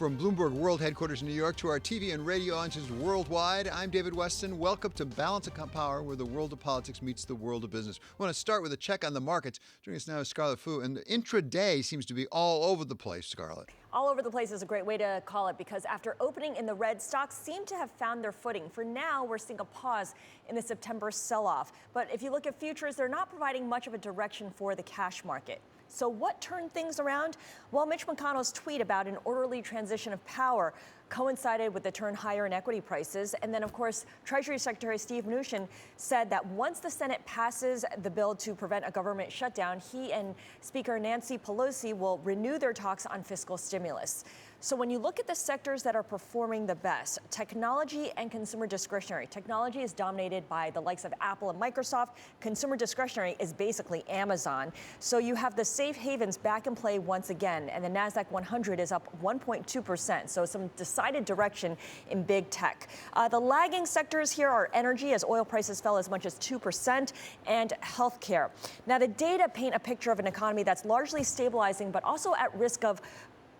From Bloomberg World Headquarters in New York to our TV and radio launches worldwide, I'm David Weston. Welcome to Balance of Power, where the world of politics meets the world of business. We want to start with a check on the markets. Joining us now is Scarlett Fu, and the intraday seems to be all over the place, Scarlett. All over the place is a great way to call it, because after opening in the red, stocks seem to have found their footing. For now, we're seeing a pause in the September sell-off. But if you look at futures, they're not providing much of a direction for the cash market. So what turned things around? Well, Mitch McConnell's tweet about an orderly transition of power coincided with the turn higher in equity prices. And then, of course, Treasury Secretary Steve Mnuchin said that once the Senate passes the bill to prevent a government shutdown, he and Speaker Nancy Pelosi will renew their talks on fiscal stimulus. So when you look at the sectors that are performing the best, technology and consumer discretionary. Technology is dominated by the likes of Apple and Microsoft. Consumer discretionary is basically Amazon. So you have the safe havens back in play once again, and the NASDAQ 100 is up 1.2%. So some decided direction in big tech. The lagging sectors here are energy, as oil prices fell as much as 2%, and healthcare. Now, the data paint a picture of an economy that's largely stabilizing, but also at risk of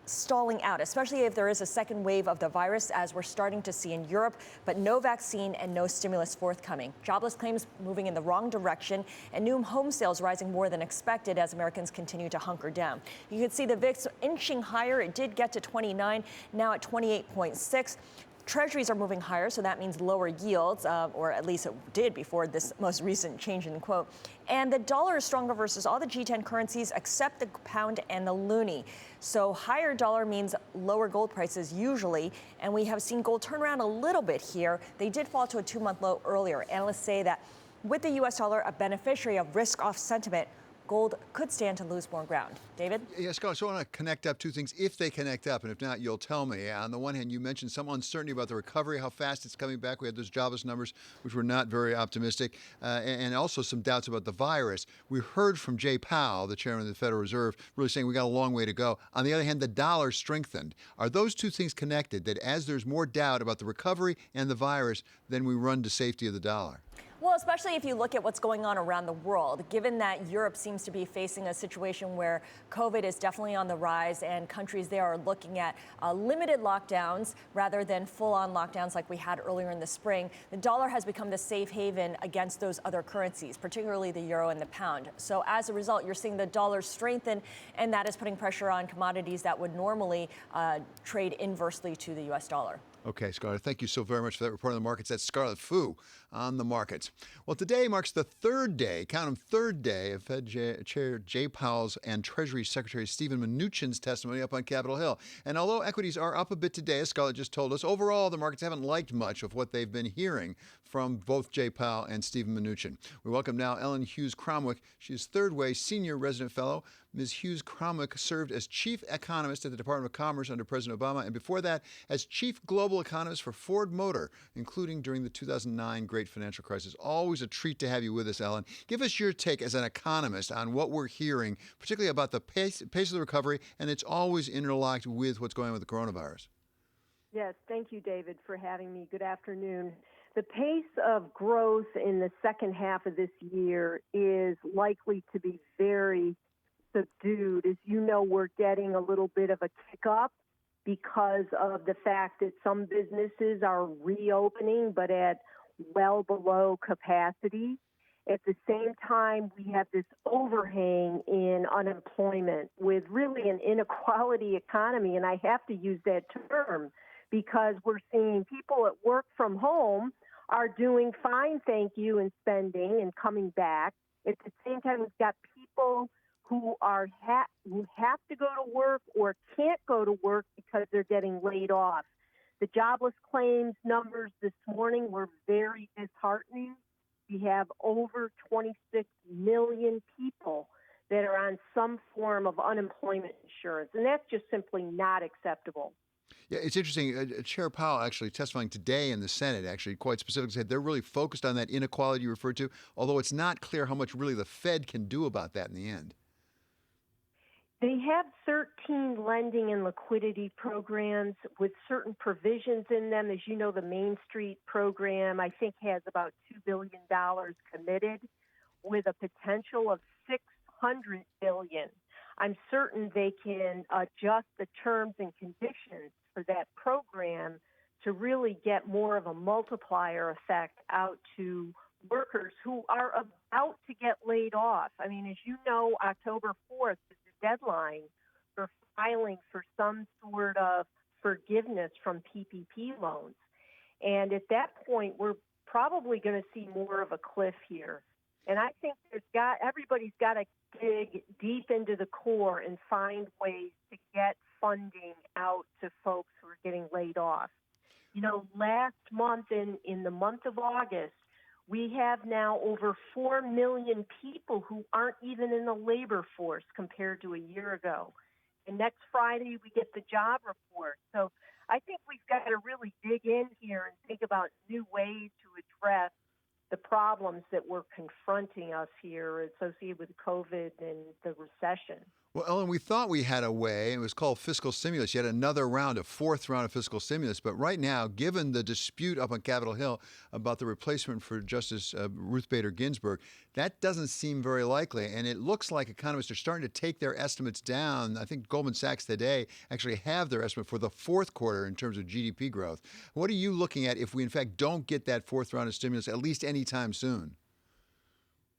stalling out, especially if there is a second wave of the virus, as we're starting to see in Europe, but no vaccine and no stimulus forthcoming. Jobless claims moving in the wrong direction, and new home sales rising more than expected as Americans continue to hunker down. You can see the VIX inching higher. It did get to 29, now at 28.6. Treasuries are moving higher, so that means lower yields, or at least it did before this most recent change in quote. And the dollar is stronger versus all the G10 currencies except the pound and the loonie. So higher dollar means lower gold prices usually, and we have seen gold turn around a little bit here. They did fall to a 2-month low earlier. Analysts say that with the U.S. dollar a beneficiary of risk-off sentiment, gold could stand to lose more ground. David? Yes, Scarlett, so I want to connect up two things, if they connect up, and if not, you'll tell me. On the one hand, you mentioned some uncertainty about the recovery, how fast it's coming back. We had those jobless numbers, which were not very optimistic, and also some doubts about the virus. We heard from Jay Powell, the chairman of the Federal Reserve, really saying we got a long way to go. On the other hand, the dollar strengthened. Are those two things connected, that as there's more doubt about the recovery and the virus, then we run to safety of the dollar? Well, especially if you look at what's going on around the world, given that Europe seems to be facing a situation where COVID is definitely on the rise, and countries there are looking at limited lockdowns rather than full-on lockdowns like we had earlier in the spring. The dollar has become the safe haven against those other currencies, particularly the euro and the pound. So as a result, you're seeing the dollar strengthen, and that is putting pressure on commodities that would normally trade inversely to the U.S. dollar. Okay, Scarlett, thank you so very much for that report on the markets. That's Scarlett Fu on the markets. Well, today marks the third day, count them, third day of Fed Chair Jay Powell's and Treasury Secretary Stephen Mnuchin's testimony up on Capitol Hill. And although equities are up a bit today, as Scarlett just told us, overall the markets haven't liked much of what they've been hearing from both Jay Powell and Stephen Mnuchin. We welcome now Ellen Hughes-Cromwick. She is Third Way Senior Resident Fellow. Ms. Hughes-Cromwick served as Chief Economist at the Department of Commerce under President Obama, and before that as Chief Global Economist for Ford Motor, including during the 2009 Great Financial Crisis. Always a treat to have you with us, Ellen. Give us your take as an economist on what we're hearing, particularly about the pace of the recovery, and it's always interlocked with what's going on with the coronavirus. Yes, thank you, David, for having me. Good afternoon. The pace of growth in the second half of this year is likely to be very subdued. As you know, we're getting a little bit of a kick up because of the fact that some businesses are reopening, but at well below capacity. At the same time, we have this overhang in unemployment with really an inequality economy, and I have to use that term because we're seeing people at work from home are doing fine, thank you, and spending and coming back. At the same time, we've got people who who have to go to work or can't go to work because they're getting laid off. The jobless claims numbers this morning were very disheartening. We have over 26 million people that are on some form of unemployment insurance, and that's just simply not acceptable. Yeah, it's interesting. Chair Powell actually testifying today in the Senate actually quite specifically said they're really focused on that inequality you referred to, although it's not clear how much really the Fed can do about that in the end. They have 13 lending and liquidity programs with certain provisions in them. As you know, the Main Street program, I think, has about $2 billion committed with a potential of $600 billion. I'm certain they can adjust the terms and conditions for that program to really get more of a multiplier effect out to workers who are about to get laid off. I mean, as you know, October 4th is the deadline for filing for some sort of forgiveness from PPP loans. And at that point, we're probably going to see more of a cliff here. And I think everybody's got to dig deep into the core and find ways to get funding out to folks who are getting laid off. You know, last month, in the month of August, we have now over 4 million people who aren't even in the labor force compared to a year ago. And next Friday, we get the job report. So I think we've got to really dig in here and think about new ways to address the problems that were confronting us here associated with COVID and the recession. Well, Ellen, we thought we had a way. It was called fiscal stimulus, yet another round, a fourth round of fiscal stimulus. But right now, given the dispute up on Capitol Hill about the replacement for Justice Ruth Bader Ginsburg, that doesn't seem very likely. And it looks like economists are starting to take their estimates down. I think Goldman Sachs today actually have their estimate for the fourth quarter in terms of GDP growth. What are you looking at if we, in fact, don't get that fourth round of stimulus at least anytime soon?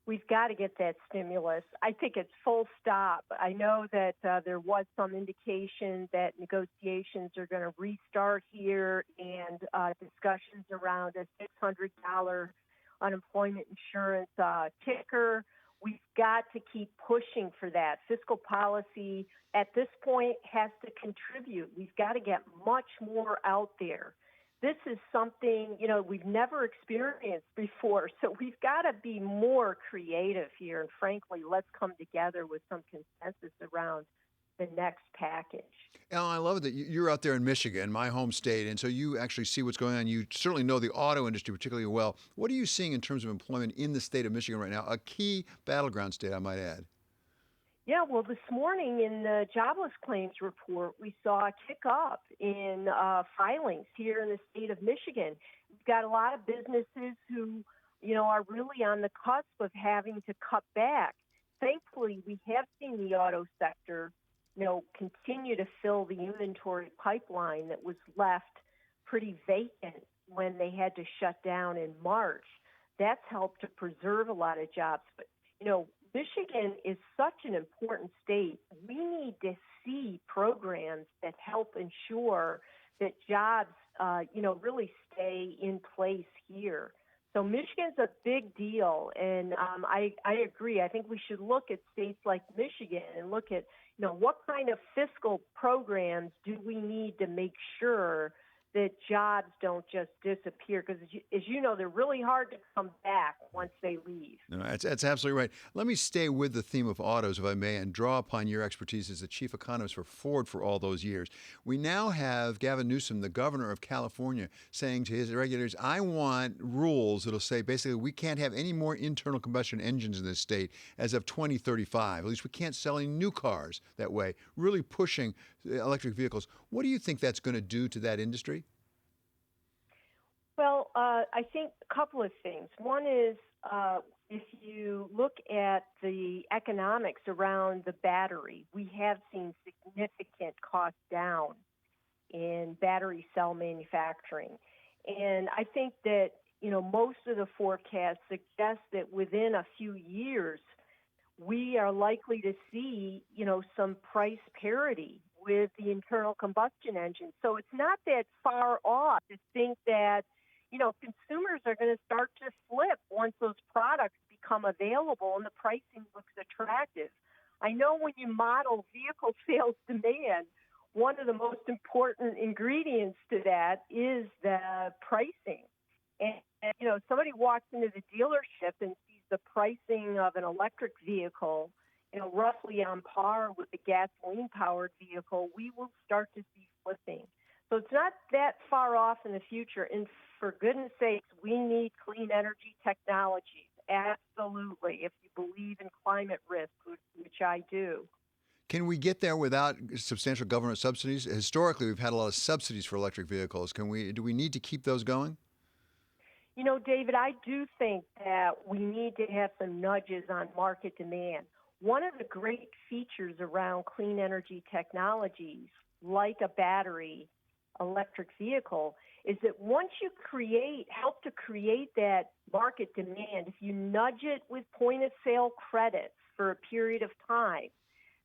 We've got to get that stimulus. I think it's full stop. I know that there was some indication that negotiations are going to restart here and discussions around a $600 unemployment insurance kicker. We've got to keep pushing for that. Fiscal policy at this point has to contribute. We've got to get much more out there. This is something, you know, we've never experienced before, so we've got to be more creative here. And frankly, let's come together with some consensus around the next package. Ellen, I love it that you're out there in Michigan, my home state, and so you actually see what's going on. You certainly know the auto industry particularly well. What are you seeing in terms of employment in the state of Michigan right now, a key battleground state, I might add? Yeah, well, this morning in the jobless claims report, we saw a kick up in filings here in the state of Michigan. We've got a lot of businesses who, you know, are really on the cusp of having to cut back. Thankfully, we have seen the auto sector, you know, continue to fill the inventory pipeline that was left pretty vacant when they had to shut down in March. That's helped to preserve a lot of jobs. But, you know, Michigan is such an important state. We need to see programs that help ensure that jobs, really stay in place here. So Michigan's a big deal, and I agree. I think we should look at states like Michigan and look at, you know, what kind of fiscal programs do we need to make sure that jobs don't just disappear, because as you know, they're really hard to come back once they leave. No, that's absolutely right. Let me stay with the theme of autos, if I may, and draw upon your expertise as the chief economist for Ford for all those years. We now have Gavin Newsom, the governor of California, saying to his regulators, I want rules that'll say basically we can't have any more internal combustion engines in this state as of 2035. At least we can't sell any new cars that way, really pushing electric vehicles. What do you think that's going to do to that industry? Well, I think a couple of things. One is if you look at the economics around the battery, we have seen significant cost down in battery cell manufacturing. And I think that, you know, most of the forecasts suggest that within a few years, we are likely to see, you know, some price parity with the internal combustion engine. So it's not that far off to think that, you know, consumers are going to start to flip once those products become available and the pricing looks attractive. I know when you model vehicle sales demand, one of the most important ingredients to that is the pricing. And you know, somebody walks into the dealership and sees the pricing of an electric vehicle, you know, roughly on par with the gasoline-powered vehicle, we will start to see flipping. So it's not that far off in the future. And for goodness sakes, we need clean energy technologies. Absolutely, if you believe in climate risk, which I do. Can we get there without substantial government subsidies? Historically, we've had a lot of subsidies for electric vehicles. Do we need to keep those going? You know, David, I do think that we need to have some nudges on market demand. one of the great features around clean energy technologies, like a battery electric vehicle, is that once you help to create that market demand, if you nudge it with point of sale credits for a period of time,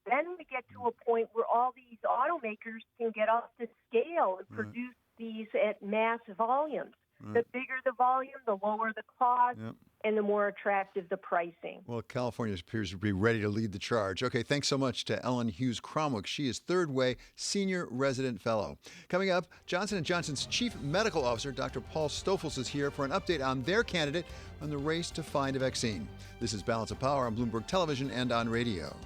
then we get to a point where all these automakers can get up to scale and produce these at mass volumes. The bigger the volume, the lower the cost, and the more attractive the pricing. Well, California appears to be ready to lead the charge. Okay, thanks so much to Ellen Hughes-Cromwick. She is Third Way Senior Resident Fellow. Coming up, Johnson & Johnson's Chief Medical Officer, Dr. Paul Stoffels, is here for an update on their candidate on the race to find a vaccine. This is Balance of Power on Bloomberg Television and on radio.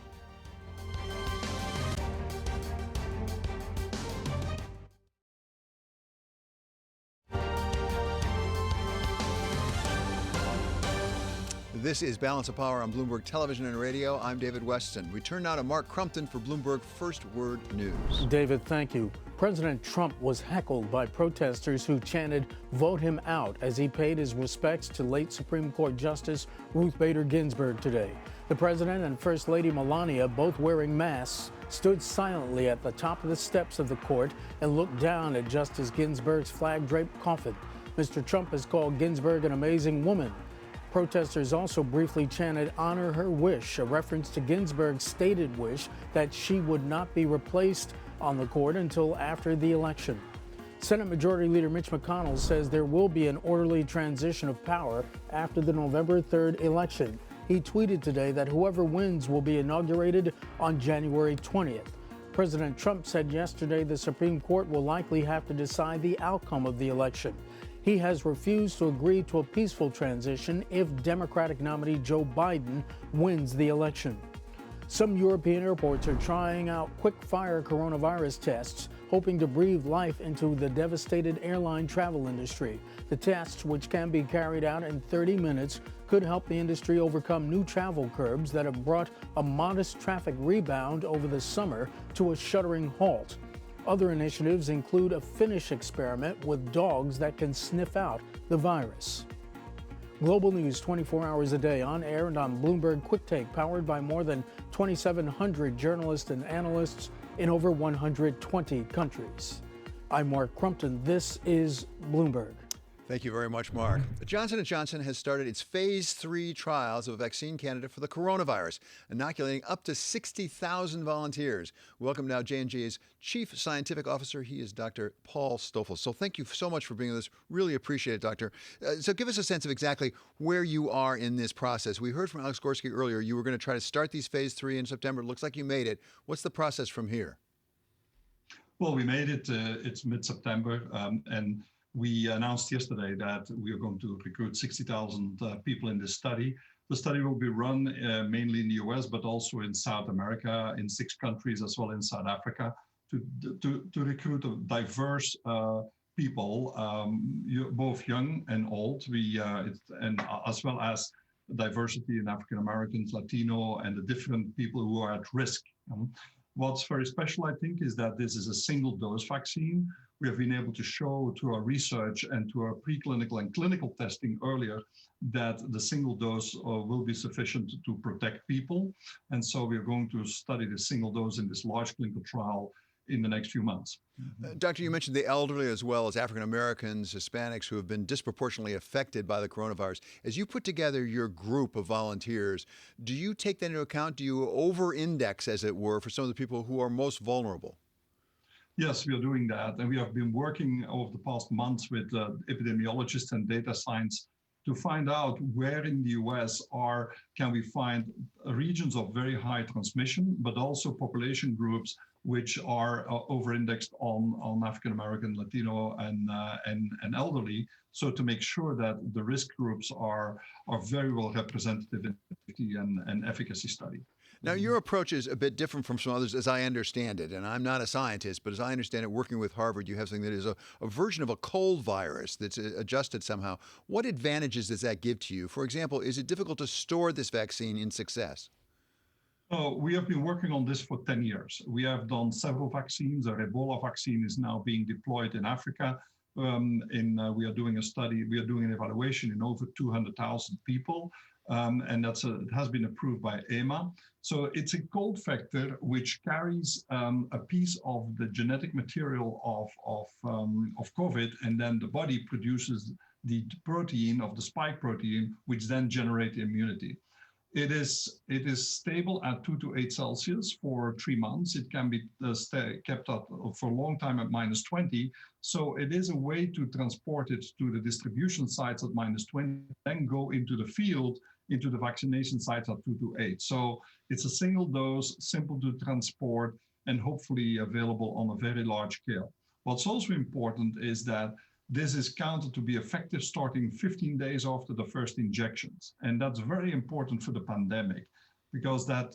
This is Balance of Power on Bloomberg Television and Radio. I'm David Weston. We turn now to Mark Crumpton for Bloomberg First Word News. David, thank you. President Trump was heckled by protesters who chanted, "Vote him out," as he paid his respects to late Supreme Court Justice Ruth Bader Ginsburg today. The president and First Lady Melania, both wearing masks, stood silently at the top of the steps of the court and looked down at Justice Ginsburg's flag-draped coffin. Mr. Trump has called Ginsburg an amazing woman. Protesters also briefly chanted, "Honor her wish," a reference to Ginsburg's stated wish that she would not be replaced on the court until after the election. Senate Majority Leader Mitch McConnell says there will be an orderly transition of power after the November 3rd election. He tweeted today that whoever wins will be inaugurated on January 20th. President Trump said yesterday the Supreme Court will likely have to decide the outcome of the election. He has refused to agree to a peaceful transition if Democratic nominee Joe Biden wins the election. Some European airports are trying out quick-fire coronavirus tests, hoping to breathe life into the devastated airline travel industry. The tests, which can be carried out in 30 minutes, could help the industry overcome new travel curbs that have brought a modest traffic rebound over the summer to a shuddering halt. Other initiatives include a Finnish experiment with dogs that can sniff out the virus. Global news 24 hours a day, on air and on Bloomberg Quick Take, powered by more than 2,700 journalists and analysts in over 120 countries. I'm Mark Crumpton. This is Bloomberg. Thank you very much, Mark. Johnson & Johnson has started its phase 3 trials of a vaccine candidate for the coronavirus, inoculating up to 60,000 volunteers. Welcome now J&J's Chief Scientific Officer. He is Dr. Paul Stoffels. So thank you so much for being with us. Really appreciate it, Doctor. So give us a sense of exactly where you are in this process. We heard from Alex Gorski earlier. You were going to try to start these phase 3 in September. It looks like you made it. What's the process from here? Well, we made it. It's mid-September, and we announced yesterday that we are going to recruit 60,000 people in this study. The study will be run mainly in the US, but also in South America, in 6 countries, as well in South Africa, to recruit a diverse people, both young and old, and as well as diversity in African Americans, Latino, and the different people who are at risk. What's very special, I think, is that this is a single-dose vaccine. We have been able to show to our research and to our preclinical and clinical testing earlier that the single dose will be sufficient to protect people. And so we're going to study the single dose in this large clinical trial in the next few months. Doctor, you mentioned the elderly as well as African Americans, Hispanics who have been disproportionately affected by the coronavirus. As you put together your group of volunteers, do you take that into account? Do you over-index, as it were, for some of the people who are most vulnerable? Yes, we are doing that. And we have been working over the past months with epidemiologists and data science to find out where in the US can we find regions of very high transmission, but also population groups which are over-indexed on African American, Latino, and elderly. So to make sure that the risk groups are very well representative in safety and efficacy study. Now, your approach is a bit different from some others, as I understand it, and I'm not a scientist, but as I understand it, working with Harvard, you have something that is a version of a cold virus that's adjusted somehow. What advantages does that give to you? For example, is it difficult to store this vaccine in success? Oh, we have been working on this for 10 years. We have done several vaccines. Our Ebola vaccine is now being deployed in Africa. We are doing a study, we are doing an evaluation in over 200,000 people. and it has been approved by EMA. So it's a cold factor which carries a piece of the genetic material of COVID, and then the body produces the protein of the spike protein, which then generates immunity. It is stable at 2 to 8 Celsius for 3 months. It can be kept up for a long time at -20. So it is a way to transport it to the distribution sites at -20, then go into the field, into the vaccination sites at 2 to 8. So it's a single dose, simple to transport, and hopefully available on a very large scale. What's also important is that this is counted to be effective starting 15 days after the first injections. And that's very important for the pandemic because that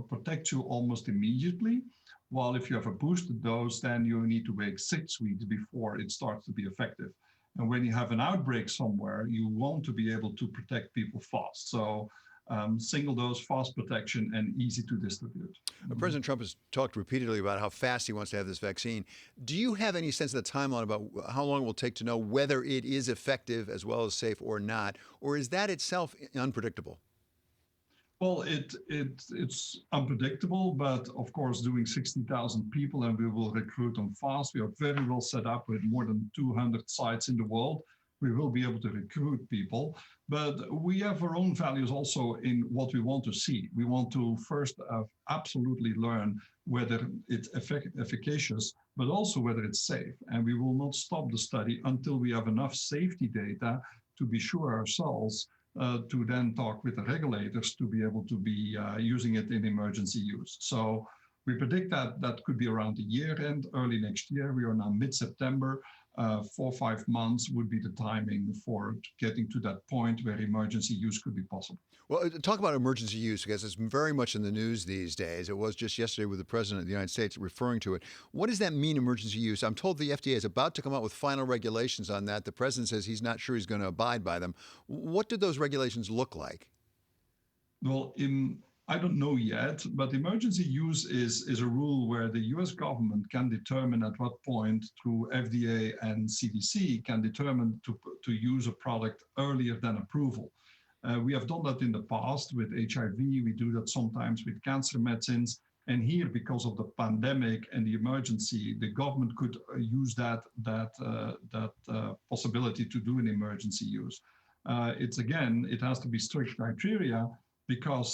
protects you almost immediately. While if you have a boosted dose, then you need to wait 6 weeks before it starts to be effective. And when you have an outbreak somewhere, you want to be able to protect people fast. So single dose, fast protection, and easy to distribute. President Trump has talked repeatedly about how fast he wants to have this vaccine. Do you have any sense of the timeline about how long it will take to know whether it is effective as well as safe or not? Or is that itself unpredictable? Well, it's unpredictable, but of course, doing 60,000 people and we will recruit them fast. We are very well set up with more than 200 sites in the world. We will be able to recruit people, but we have our own values also in what we want to see. We want to first absolutely learn whether it's efficacious, but also whether it's safe. And we will not stop the study until we have enough safety data to be sure ourselves to then talk with the regulators to be able to be using it in emergency use. So we predict that could be around the year end, early next year. We are now mid-September. 4 or 5 months would be the timing for getting to that point where emergency use could be possible. Well, talk about emergency use because it's very much in the news these days. It was just yesterday with the President of the United States referring to it. What does that mean, emergency use? I'm told the FDA is about to come out with final regulations on that. The President says he's not sure he's going to abide by them. What do those regulations look like? Well, I don't know yet, but emergency use is a rule where the US government can determine at what point through FDA and CDC can determine to use a product earlier than approval. We have done that in the past with HIV. We do that sometimes with cancer medicines. And here, because of the pandemic and the emergency, the government could use that possibility to do an emergency use. It has to be strict criteria, because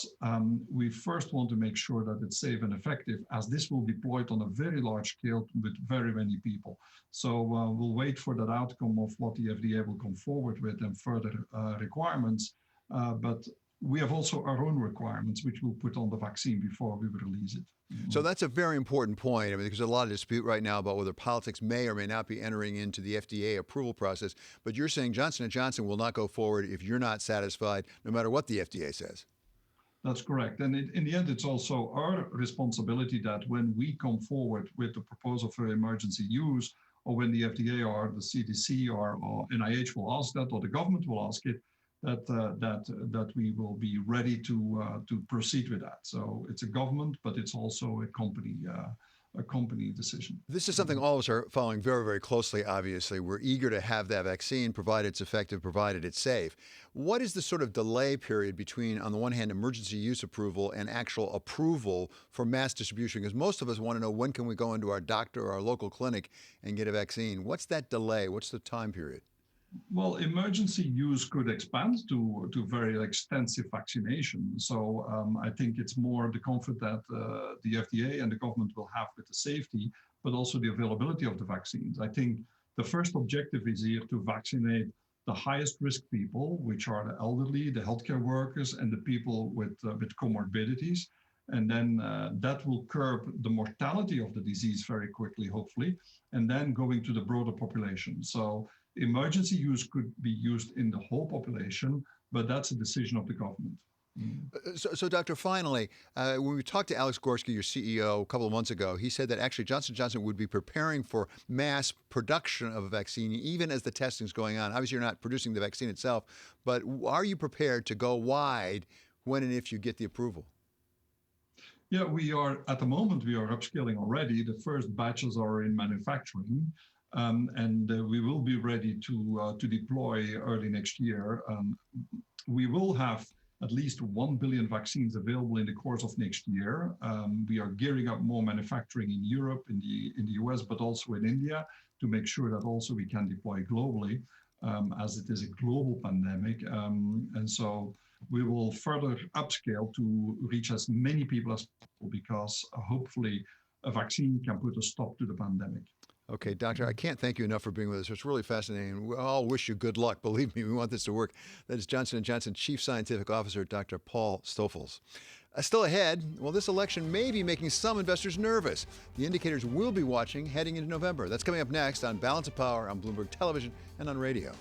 we first want to make sure that it's safe and effective, as this will be deployed on a very large scale with very many people. So we'll wait for that outcome of what the FDA will come forward with and further requirements. But we have also our own requirements, which we'll put on the vaccine before we release it. So that's a very important point. I mean, there's a lot of dispute right now about whether politics may or may not be entering into the FDA approval process. But you're saying Johnson & Johnson will not go forward if you're not satisfied, no matter what the FDA says. That's correct. And in the end, it's also our responsibility that when we come forward with the proposal for emergency use, or when the FDA or the CDC or NIH will ask that, or the government will ask it, that we will be ready to proceed with that. So it's a government, but it's also a company decision. This is something all of us are following very, very closely, obviously. We're eager to have that vaccine, provided it's effective, provided it's safe. What is the sort of delay period between, on the one hand, emergency use approval and actual approval for mass distribution? Because most of us want to know, when can we go into our doctor or our local clinic and get a vaccine? What's that delay? What's the time period? Well, emergency use could expand to very extensive vaccination. So I think it's more the comfort that the FDA and the government will have with the safety, but also the availability of the vaccines. I think the first objective is here to vaccinate the highest risk people, which are the elderly, the healthcare workers, and the people with comorbidities. And then that will curb the mortality of the disease very quickly, hopefully, and then going to the broader population. So emergency use could be used in the whole population, but that's a decision of the government. So, Doctor, finally, when we talked to Alex Gorksky, your CEO, a couple of months ago, he said that actually Johnson & Johnson would be preparing for mass production of a vaccine even as the testing is going on. Obviously, you're not producing the vaccine itself, but are you prepared to go wide when and if you get the approval? Yeah, we are, at the moment, we are upscaling already. The first batches are in manufacturing. And we will be ready to deploy early next year. We will have at least 1 billion vaccines available in the course of next year. We are gearing up more manufacturing in Europe, in the US, but also in India, to make sure that also we can deploy globally, as it is a global pandemic. And so we will further upscale to reach as many people as possible, because hopefully a vaccine can put a stop to the pandemic. Okay, Doctor, I can't thank you enough for being with us. It's really fascinating. We all wish you good luck. Believe me, we want this to work. That is Johnson & Johnson Chief Scientific Officer, Dr. Paul Stoffels. Still ahead, well, this election may be making some investors nervous. The indicators we'll be watching heading into November. That's coming up next on Balance of Power on Bloomberg Television and on radio.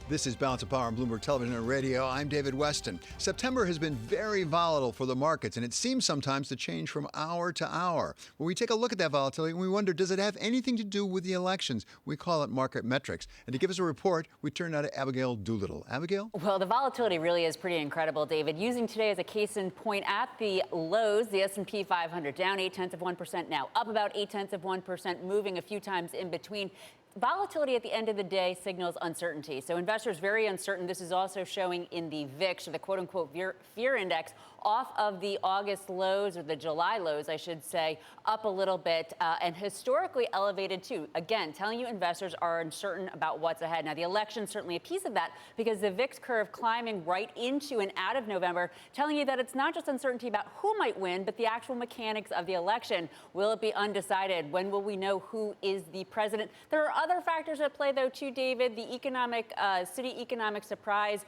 This is Balance of Power on Bloomberg Television and Radio. I'm David Weston. September has been very volatile for the markets, and it seems sometimes to change from hour to hour. When we take a look at that volatility, we wonder, does it have anything to do with the elections? We call it market metrics. And to give us a report, we turn now to Abigail Doolittle. Abigail? Well, the volatility really is pretty incredible, David. Using today as a case in point, at the lows, the S&P 500 down 0.8%, now up about 0.8%, moving a few times in between. Volatility at the end of the day signals uncertainty. So investors very uncertain. This is also showing in the VIX, or the quote-unquote fear index, off of the August lows, or the July lows, I should say, up a little bit, and historically elevated too. Again, telling you investors are uncertain about what's ahead. Now, the election certainly a piece of that, because the VIX curve climbing right into and out of November, telling you that it's not just uncertainty about who might win, but the actual mechanics of the election. Will it be undecided? When will we know who is the president? There are other factors at play, though, too, David. The city economic surprise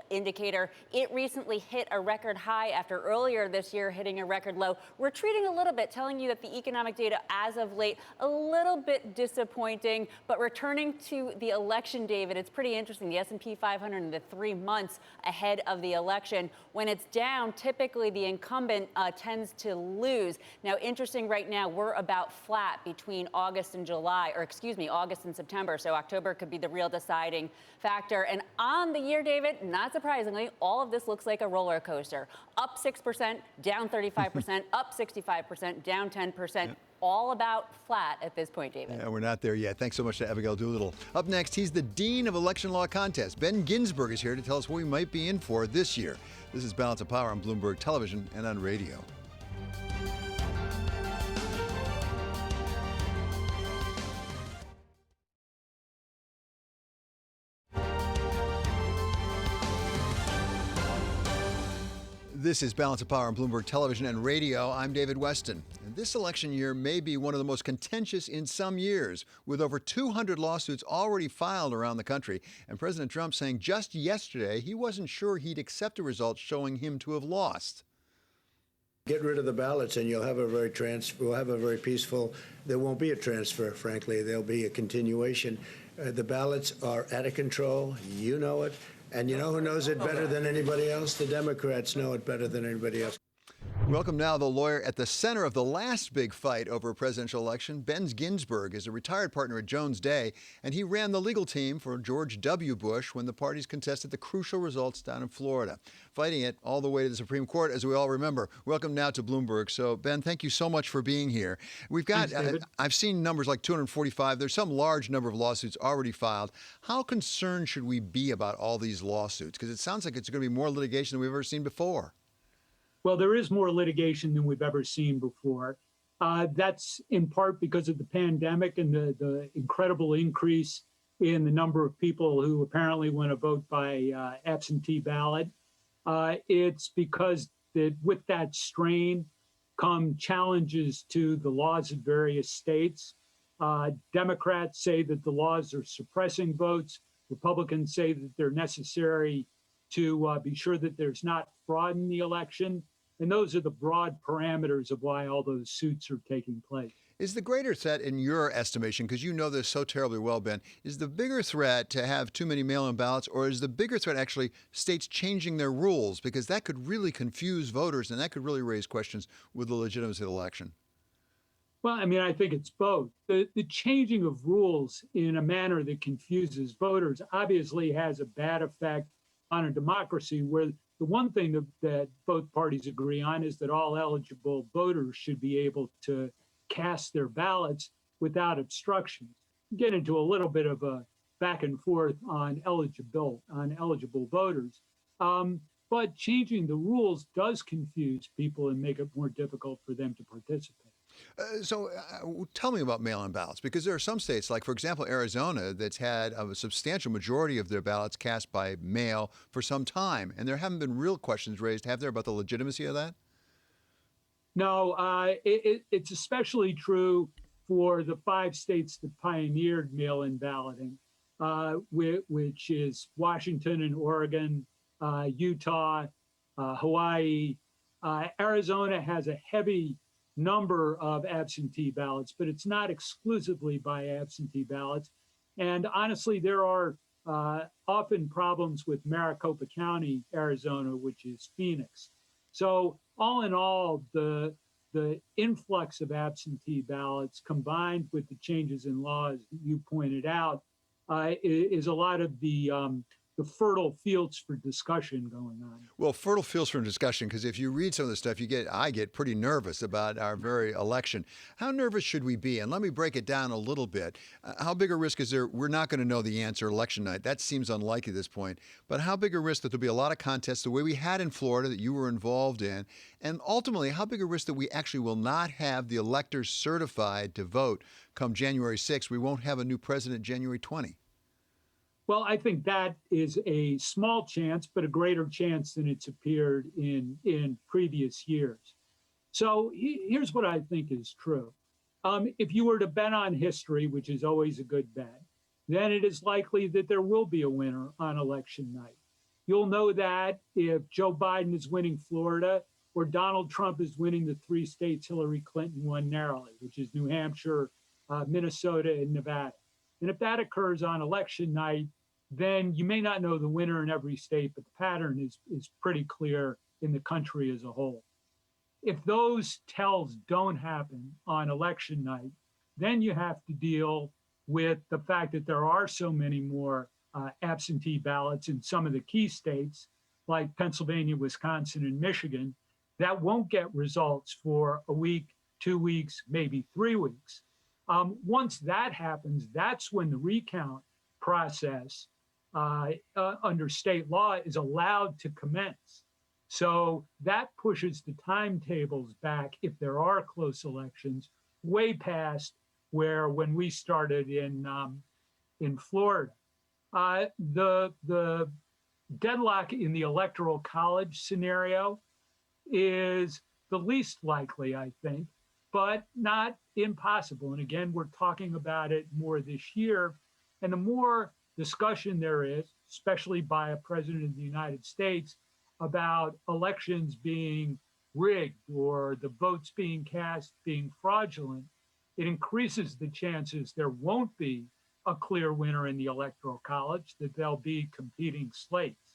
indicator, it recently hit a record high after earlier this year hitting a record low. Retreating a little bit, telling you that the economic data as of late, a little bit disappointing. But returning to the election, David, it's pretty interesting. The S&P 500 in the 3 months ahead of the election, when it's down, typically the incumbent tends to lose. Now, interesting right now, we're about flat between August and July, or excuse me, August and September. So October could be the real deciding factor. And on the year, David, not surprisingly, all of this looks like a roller coaster. Up 6%, down 35%, up 65%, down 10%. Yep. All about flat at this point, David. Yeah, we're not there yet. Thanks so much to Abigail Doolittle. Up next, he's the Dean of Election Law Contests. Ben Ginsberg is here to tell us what we might be in for this year. This is Balance of Power on Bloomberg Television and on radio. This is Balance of Power on Bloomberg Television and radio. I'm David Weston. And this election year may be one of the most contentious in some years, with over 200 lawsuits already filed around the country, and President Trump saying just yesterday he wasn't sure he'd accept a result showing him to have lost. Get rid of the ballots and we'll have a very peaceful, there won't be a transfer, frankly. There'll be a continuation. The ballots are out of control. You know it. And you know who knows it better than anybody else? The Democrats know it better than anybody else. Welcome now the lawyer at the center of the last big fight over a presidential election. Ben Ginsberg is a retired partner at Jones Day, and he ran the legal team for George W. Bush when the parties contested the crucial results down in Florida, fighting it all the way to the Supreme Court, as we all remember. Welcome now to Bloomberg. So, Ben, thank you so much for being here. We've got, I've seen numbers like 245. There's some large number of lawsuits already filed. How concerned should we be about all these lawsuits? Because it sounds like it's going to be more litigation than we've ever seen before. Well, there is more litigation than we've ever seen before. That's in part because of the pandemic and the incredible increase in the number of people who apparently want to vote by absentee ballot. It's because that with that strain come challenges to the laws of various states. Democrats say that the laws are suppressing votes. Republicans say that they're necessary to be sure that there's not fraud in the election. And those are the broad parameters of why all those suits are taking place. Is the greater threat, in your estimation, because you know this so terribly well, Ben, is the bigger threat to have too many mail-in ballots, or is the bigger threat actually states changing their rules? Because that could really confuse voters, and that could really raise questions with the legitimacy of the election. Well, I mean, I think it's both. The changing of rules in a manner that confuses voters obviously has a bad effect on a democracy where the one thing that both parties agree on is that all eligible voters should be able to cast their ballots without obstructions. Get into a little bit of a back and forth on eligible voters. But changing the rules does confuse people and make it more difficult for them to participate. Tell me about mail-in ballots, because there are some states, like, for example, Arizona, that's had a substantial majority of their ballots cast by mail for some time, and there haven't been real questions raised, have there, about the legitimacy of that? No, it's especially true for the 5 states that pioneered mail-in balloting, which is Washington and Oregon, Utah, Hawaii. Arizona has a heavy number of absentee ballots, but it's not exclusively by absentee ballots. And honestly, there are often problems with Maricopa County, Arizona, which is Phoenix. So all in all, the influx of absentee ballots combined with the changes in laws that you pointed out is a lot of the fertile fields for discussion going on. Well, fertile fields for discussion, because if you read some of the stuff, I get pretty nervous about our very election. How nervous should we be? And let me break it down a little bit. How big a risk is there? We're not going to know the answer election night. That seems unlikely at this point. But how big a risk that there'll be a lot of contests the way we had in Florida that you were involved in? And ultimately, how big a risk that we actually will not have the electors certified to vote come January 6th? We won't have a new president January 20. Well, I think that is a small chance, but a greater chance than it's appeared in previous years. So here's what I think is true. If you were to bet on history, which is always a good bet, then it is likely that there will be a winner on election night. You'll know that if Joe Biden is winning Florida or Donald Trump is winning the 3 states Hillary Clinton won narrowly, which is New Hampshire, Minnesota, and Nevada. And if that occurs on election night, then you may not know the winner in every state, but the pattern is pretty clear in the country as a whole. If those tells don't happen on election night, then you have to deal with the fact that there are so many more absentee ballots in some of the key states, like Pennsylvania, Wisconsin, and Michigan, that won't get results for a week, 2 weeks, maybe 3 weeks. Once that happens, that's when the recount process under state law is allowed to commence. So that pushes the timetables back, if there are close elections, way past where when we started in Florida. The deadlock in the Electoral College scenario is the least likely, I think, but not impossible. And again, we're talking about it more this year. And the more discussion there is, especially by a president of the United States, about elections being rigged or the votes being cast being fraudulent, it increases the chances there won't be a clear winner in the Electoral College, that there'll be competing slates.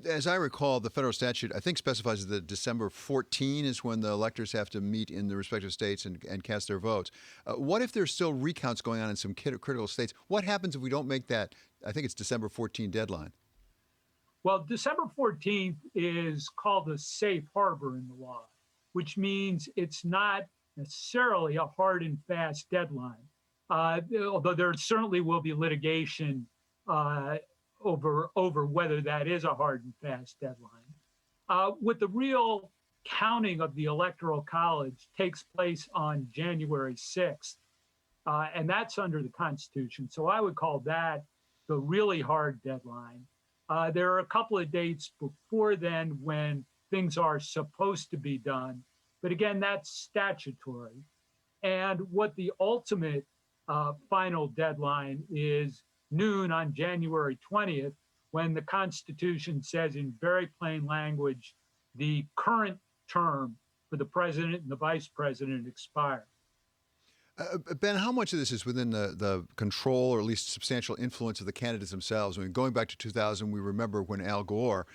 As I recall, the federal statute, I think, specifies that December 14 is when the electors have to meet in the respective states and cast their votes. What if there's still recounts going on in some critical states? What happens if we don't make that, I think it's December 14 deadline? Well, December 14th is called a safe harbor in the law, which means it's not necessarily a hard and fast deadline, although there certainly will be litigation over whether that is a hard and fast deadline. With the real counting of the Electoral College takes place on January 6th, and that's under the Constitution. So I would call that the really hard deadline. There are a couple of dates before then when things are supposed to be done, but again, that's statutory. And what the ultimate final deadline is noon on January 20th, when the Constitution says in very plain language, the current term for the president and the vice president expire. Ben, how much of this is within the control or at least substantial influence of the candidates themselves? I mean, going back to 2000, we remember when Al Gore,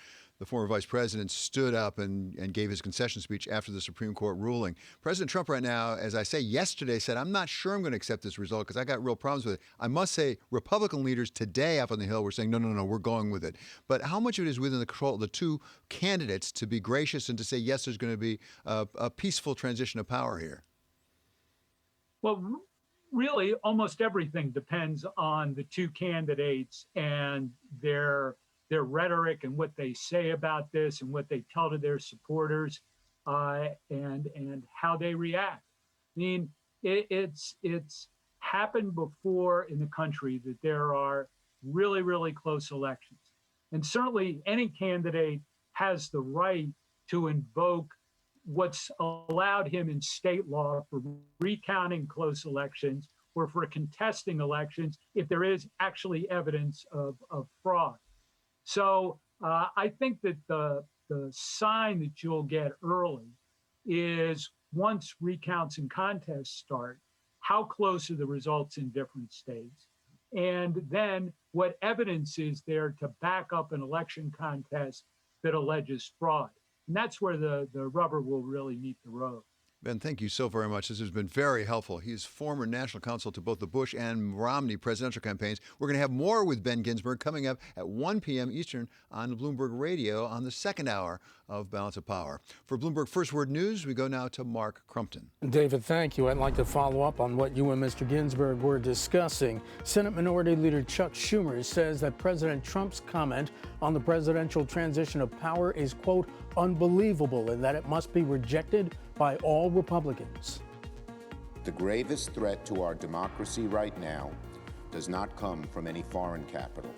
the former vice president, stood up and gave his concession speech after the Supreme Court ruling. President Trump right now, as I say, yesterday said, I'm not sure I'm going to accept this result because I got real problems with it. I must say, Republican leaders today up on the Hill were saying, no, we're going with it. But how much of it is within the control of the two candidates to be gracious and to say, yes, there's going to be a peaceful transition of power here? Well, really, almost everything depends on the two candidates and their rhetoric and what they say about this and what they tell to their supporters, and how they react. I mean, it's happened before in the country that there are really, really close elections, and certainly any candidate has the right to invoke what's allowed him in state law for recounting close elections or for contesting elections if there is actually evidence of fraud. So I think that the sign that you'll get early is once recounts and contests start, how close are the results in different states? And then what evidence is there to back up an election contest that alleges fraud? And that's where the rubber will really meet the road. Ben, thank you so very much. This has been very helpful. He's former national counsel to both the Bush and Romney presidential campaigns. We're going to have more with Ben Ginsberg coming up at 1 p.m. Eastern on Bloomberg Radio on the second hour of Balance of Power. For Bloomberg First Word News, we go now to Mark Crumpton. David, thank you. I'd like to follow up on what you and Mr. Ginsberg were discussing. Senate Minority Leader Chuck Schumer says that President Trump's comment on the presidential transition of power is, quote, unbelievable, and that it must be rejected by all Republicans. The gravest threat to our democracy right now does not come from any foreign capital.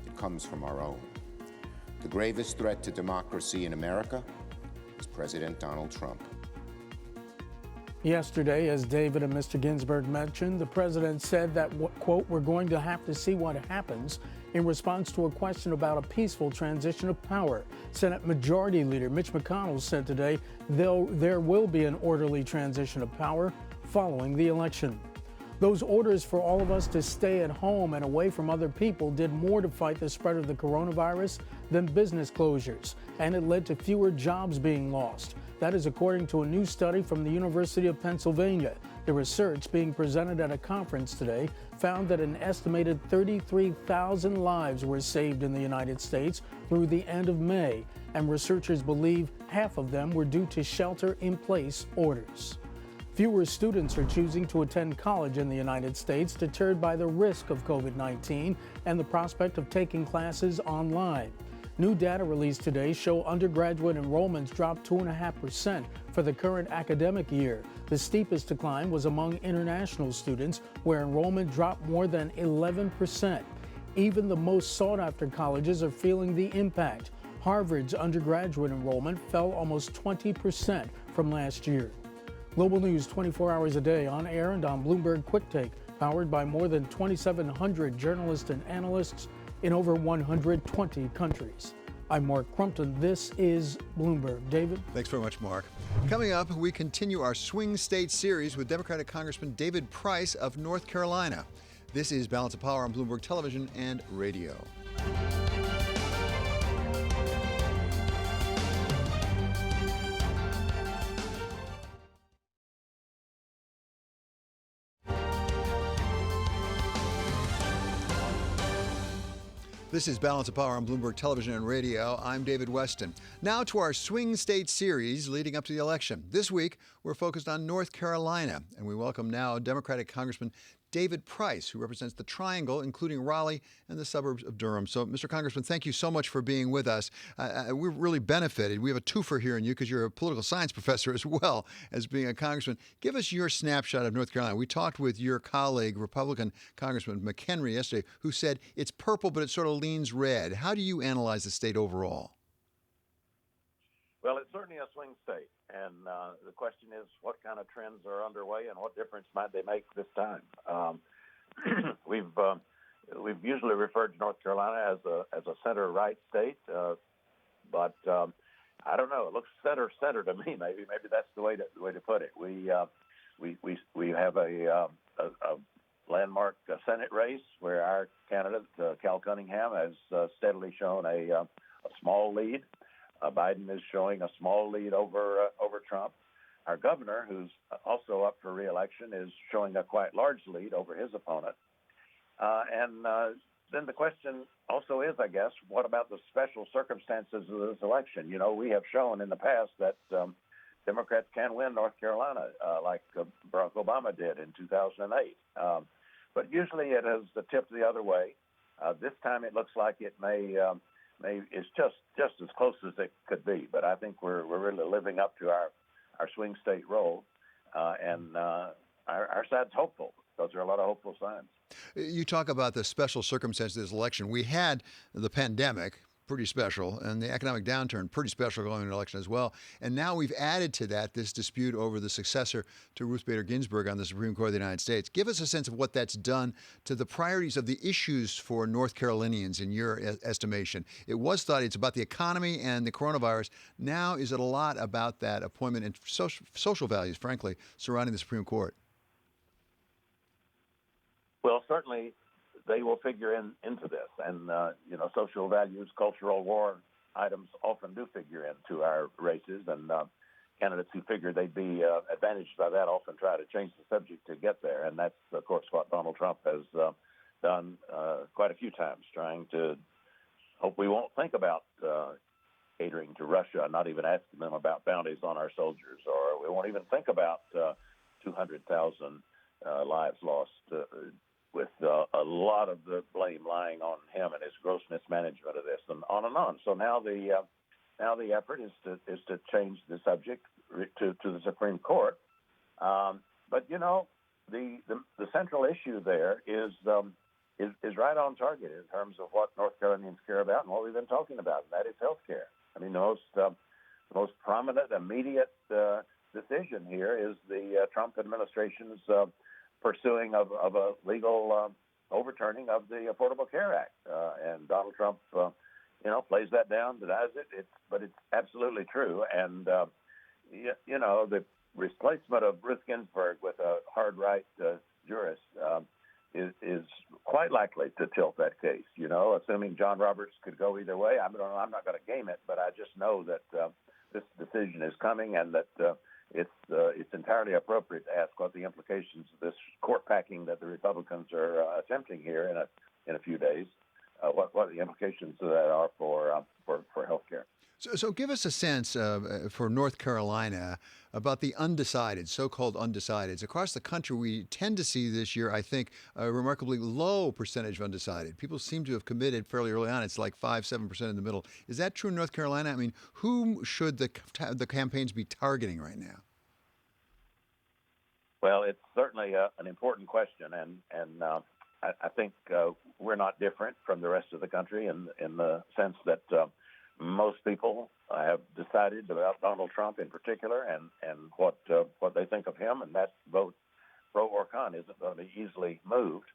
It comes from our own. The gravest threat to democracy in America is President Donald Trump. Yesterday, as David and Mr. Ginsberg mentioned, the president said that, quote, we're going to have to see what happens in response to a question about a peaceful transition of power. Senate Majority Leader Mitch McConnell said today there will be an orderly transition of power following the election. Those orders for all of us to stay at home and away from other people did more to fight the spread of the coronavirus than business closures, and it led to fewer jobs being lost. That is according to a new study from the University of Pennsylvania. The research being presented at a conference today found that an estimated 33,000 lives were saved in the United States through the end of May, and researchers believe half of them were due to shelter-in-place orders. Fewer students are choosing to attend college in the United States, deterred by the risk of COVID-19 and the prospect of taking classes online. New data released today show undergraduate enrollments dropped 2.5% for the current academic year. The steepest decline was among international students, where enrollment dropped more than 11%. Even the most sought-after colleges are feeling the impact. Harvard's undergraduate enrollment fell almost 20% from last year. Global news 24 hours a day, on air and on Bloomberg Quick Take, powered by more than 2,700 journalists and analysts in over 120 countries. I'm Mark Crumpton. This is Bloomberg. David? Thanks very much, Mark. Coming up, we continue our Swing State series with Democratic Congressman David Price of North Carolina. This is Balance of Power on Bloomberg Television and Radio. This is Balance of Power on Bloomberg Television and Radio. I'm David Weston. Now to our Swing State series leading up to the election. This week, we're focused on North Carolina, and we welcome now Democratic Congressman David Price, who represents the Triangle, including Raleigh and the suburbs of Durham. So, Mr. Congressman, thank you so much for being with us. We're really benefited. We have a twofer here in you because you're a political science professor as well as being a congressman. Give us your snapshot of North Carolina. We talked with your colleague, Republican Congressman McHenry, yesterday, who said it's purple, but it sort of leans red. How do you analyze the state overall? Well, it's certainly a swing state, and the question is what kind of trends are underway and what difference might they make this time. We've usually referred to North Carolina as a center-right state, but I don't know. It looks center to me. Maybe that's the way to put it. We have a landmark Senate race where our candidate Cal Cunningham has steadily shown a small lead. Biden is showing a small lead over Trump. Our governor, who's also up for re-election, is showing a quite large lead over his opponent. And then the question also is, I guess, what about the special circumstances of this election? You know, we have shown in the past that Democrats can win North Carolina, like Barack Obama did in 2008. But usually it has tipped the other way. This time it looks like it may it's just as close as it could be. But I think we're really living up to our swing state role, and our side's hopeful. Those are a lot of hopeful signs. You talk about the special circumstances of this election. We had the pandemic, pretty special, and the economic downturn, pretty special going into the election as well. And now we've added to that this dispute over the successor to Ruth Bader Ginsburg on the Supreme Court of the United States. Give us a sense of what that's done to the priorities of the issues for North Carolinians in your estimation. It was thought it's about the economy and the coronavirus. Now is it a lot about that appointment and social values, frankly, surrounding the Supreme Court? Well, certainly they will figure into this. And, social values, cultural war items often do figure into our races. And candidates who figure they'd be advantaged by that often try to change the subject to get there. And that's, of course, what Donald Trump has done quite a few times, trying to hope we won't think about catering to Russia, not even asking them about bounties on our soldiers, or we won't even think about 200,000 lives lost, with a lot of the blame lying on him and his gross mismanagement of this, and on and on. So now the effort is to change the subject to the Supreme Court. But the central issue there is right on target in terms of what North Carolinians care about and what we've been talking about, and that is health care. I mean, the most prominent, immediate decision here is the Trump administration's pursuing of a legal overturning of the Affordable Care Act, and Donald Trump, plays that down, denies it. But it's absolutely true, and the replacement of Ruth Ginsburg with a hard right jurist is quite likely to tilt that case. Assuming John Roberts could go either way. I'm not going to game it, but I just know that this decision is coming, and that it's entirely appropriate to ask what the implications of this court packing that the Republicans are attempting here in a few days, what the implications of that are for health care. So give us a sense for North Carolina about the undecided, so-called undecideds. Across the country, we tend to see this year, I think, a remarkably low percentage of undecided. People seem to have committed fairly early on. It's like 5-7% in the middle. Is that true in North Carolina? I mean, whom should the campaigns be targeting right now? Well, it's certainly an important question, and I think we're not different from the rest of the country in the sense that most people have decided about Donald Trump in particular, and what they think of him, and that vote, pro or con, isn't going to be easily moved.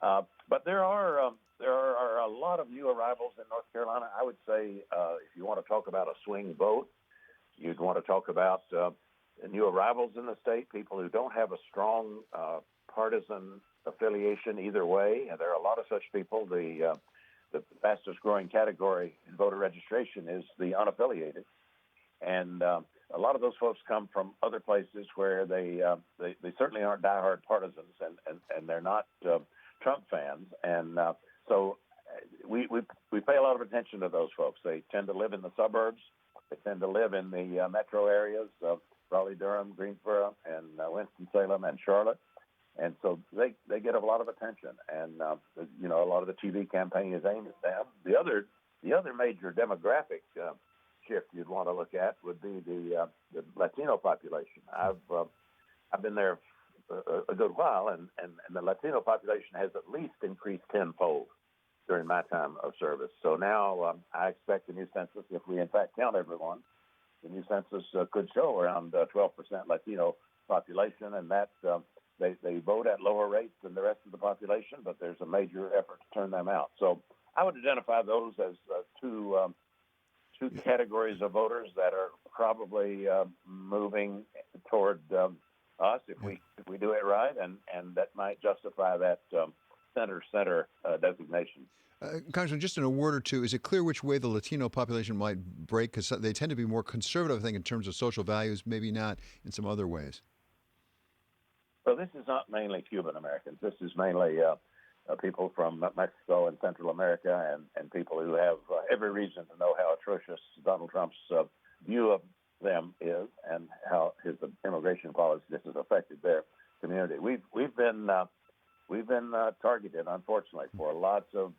But there are a lot of new arrivals in North Carolina. I would say if you want to talk about a swing vote, you'd want to talk about new arrivals in the state, people who don't have a strong partisan affiliation either way. And there are a lot of such people. The fastest growing category in voter registration is the unaffiliated. And a lot of those folks come from other places where they certainly aren't diehard partisans, and they're not Trump fans. And so we pay a lot of attention to those folks. They tend to live in the suburbs. They tend to live in the metro areas of Raleigh-Durham, Greensboro, and Winston-Salem, and Charlotte. And so they get a lot of attention, and a lot of the TV campaign is aimed at them. The other major demographic shift you'd want to look at would be the Latino population. I've been there a good while, and the Latino population has at least increased tenfold during my time of service. So now I expect the new census, if we in fact count everyone, the new census could show around 12% Latino population, and that. They vote at lower rates than the rest of the population, but there's a major effort to turn them out. So I would identify those as two categories of voters that are probably moving toward us if we do it right, and that might justify that center designation. Congressman, just in a word or two, is it clear which way the Latino population might break? Because they tend to be more conservative, I think, in terms of social values, maybe not in some other ways. Well, this is not mainly Cuban Americans. This is mainly people from Mexico and Central America and people who have every reason to know how atrocious Donald Trump's view of them is and how his immigration policy has affected their community. We've been targeted, unfortunately, for lots of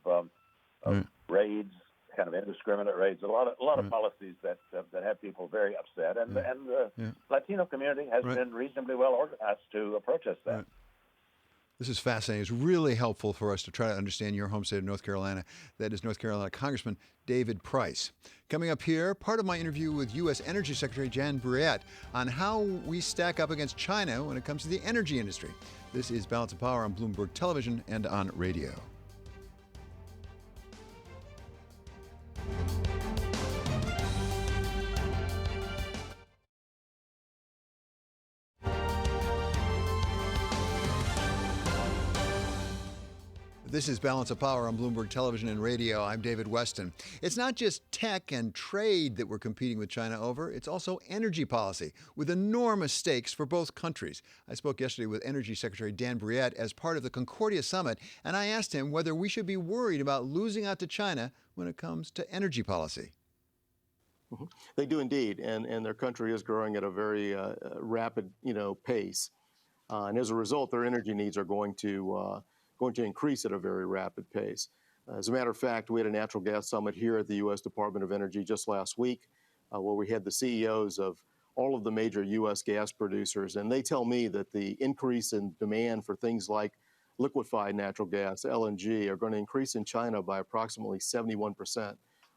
raids, kind of indiscriminate raids. A lot of policies that have people very upset, and the Latino community has been reasonably well organized to protest that. This is fascinating. It's really helpful for us to try to understand your home state of North Carolina. That is North Carolina Congressman David Price. Coming up here, part of my interview with U.S. Energy Secretary Jan Brouillette on how we stack up against China when it comes to the energy industry. This is Balance of Power on Bloomberg Television and on radio. This is Balance of Power on Bloomberg Television and Radio. I'm David Weston. It's not just tech and trade that we're competing with China over. It's also energy policy, with enormous stakes for both countries. I spoke yesterday with Energy Secretary Dan Brouillette as part of the Concordia Summit, and I asked him whether we should be worried about losing out to China when it comes to energy policy. They do indeed, and their country is growing at a very rapid, pace. And as a result, their energy needs are going to increase at a very rapid pace. As a matter of fact, we had a natural gas summit here at the U.S. Department of Energy just last week, where we had the CEOs of all of the major U.S. gas producers, and they tell me that the increase in demand for things like liquefied natural gas, LNG, are going to increase in China by approximately 71%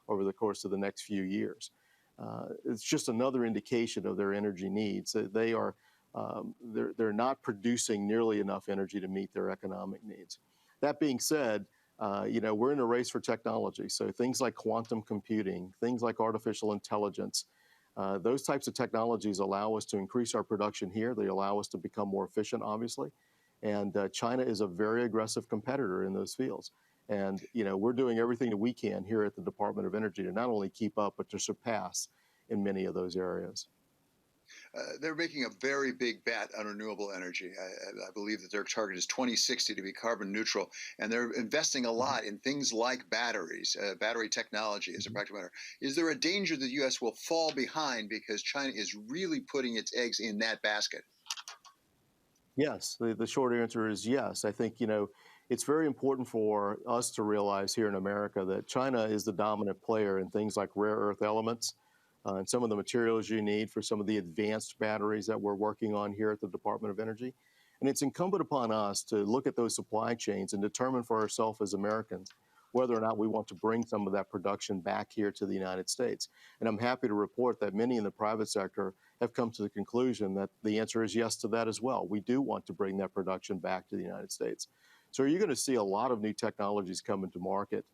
over the course of the next few years. It's just another indication of their energy needs. They are they're not producing nearly enough energy to meet their economic needs. That being said, we're in a race for technology. So things like quantum computing, things like artificial intelligence, those types of technologies allow us to increase our production here. They allow us to become more efficient, obviously. And China is a very aggressive competitor in those fields. And, we're doing everything that we can here at the Department of Energy to not only keep up, but to surpass in many of those areas. They're making a very big bet on renewable energy. I believe that their target is 2060 to be carbon neutral, and they're investing a lot in things like batteries, battery technology as a practical matter. Is there a danger that the U.S. will fall behind because China is really putting its eggs in that basket? Yes, the short answer is yes. I think, it's very important for us to realize here in America that China is the dominant player in things like rare earth elements, and some of the materials you need for some of the advanced batteries that we're working on here at the Department of Energy. And it's incumbent upon us to look at those supply chains and determine for ourselves as Americans whether or not we want to bring some of that production back here to the United States. And I'm happy to report that many in the private sector have come to the conclusion that the answer is yes to that as well. We do want to bring that production back to the United States. So you're going to see a lot of new technologies come into market.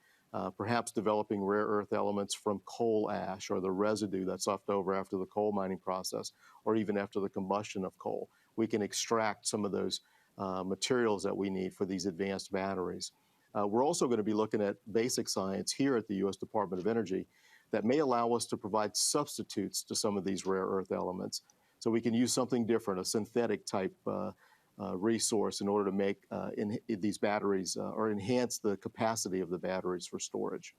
Perhaps developing rare earth elements from coal ash or the residue that's left over after the coal mining process, or even after the combustion of coal. We can extract some of those materials that we need for these advanced batteries. We're also going to be looking at basic science here at the U.S. Department of Energy that may allow us to provide substitutes to some of these rare earth elements. So we can use something different, a synthetic type resource in order to make these batteries or enhance the capacity of the batteries for storage.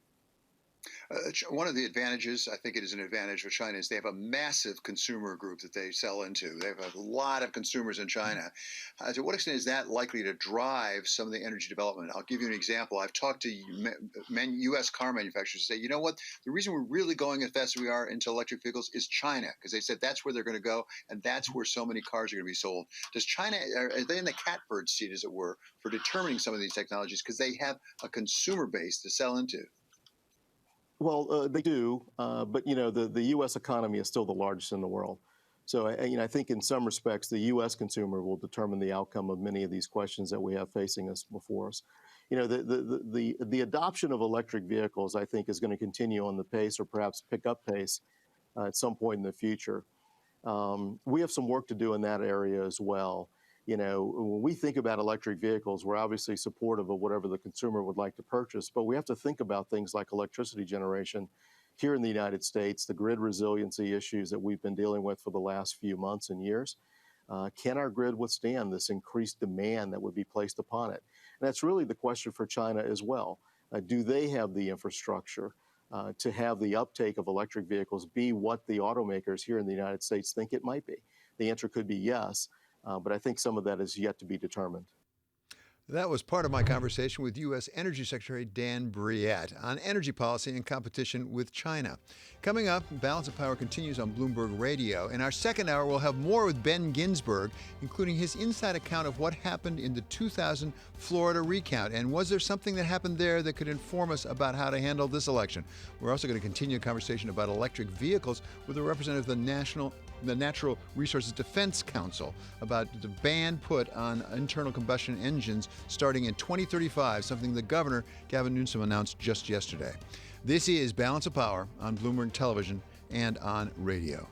One of the advantages, I think it is an advantage for China, is they have a massive consumer group that they sell into. They have a lot of consumers in China. To what extent is that likely to drive some of the energy development? I'll give you an example. I've talked to U.S. car manufacturers who say, you know what, the reason we're really going as fast as we are into electric vehicles is China, because they said that's where they're going to go, and that's where so many cars are going to be sold. Does China, are they in the catbird seat, as it were, for determining some of these technologies, because they have a consumer base to sell into? Well, they do, but the U.S. economy is still the largest in the world. So I think in some respects, the U.S. consumer will determine the outcome of many of these questions that we have facing us before us. The adoption of electric vehicles, I think, is going to continue on the pace or perhaps pick up pace at some point in the future. We have some work to do in that area as well. When we think about electric vehicles, we're obviously supportive of whatever the consumer would like to purchase, but we have to think about things like electricity generation here in the United States, the grid resiliency issues that we've been dealing with for the last few months and years. Can our grid withstand this increased demand that would be placed upon it? And that's really the question for China as well. Do they have the infrastructure to have the uptake of electric vehicles be what the automakers here in the United States think it might be? The answer could be yes, but I think some of that is yet to be determined. That was part of my conversation with U.S. Energy Secretary Dan Brouillette on energy policy and competition with China. Coming up, Balance of Power continues on Bloomberg Radio. In our second hour, we'll have more with Ben Ginsberg, including his inside account of what happened in the 2000 Florida recount. And was there something that happened there that could inform us about how to handle this election? We're also going to continue a conversation about electric vehicles with a representative of the Natural Resources Defense Council about the ban put on internal combustion engines starting in 2035, something the governor, Gavin Newsom, announced just yesterday. This is Balance of Power on Bloomberg Television and on radio.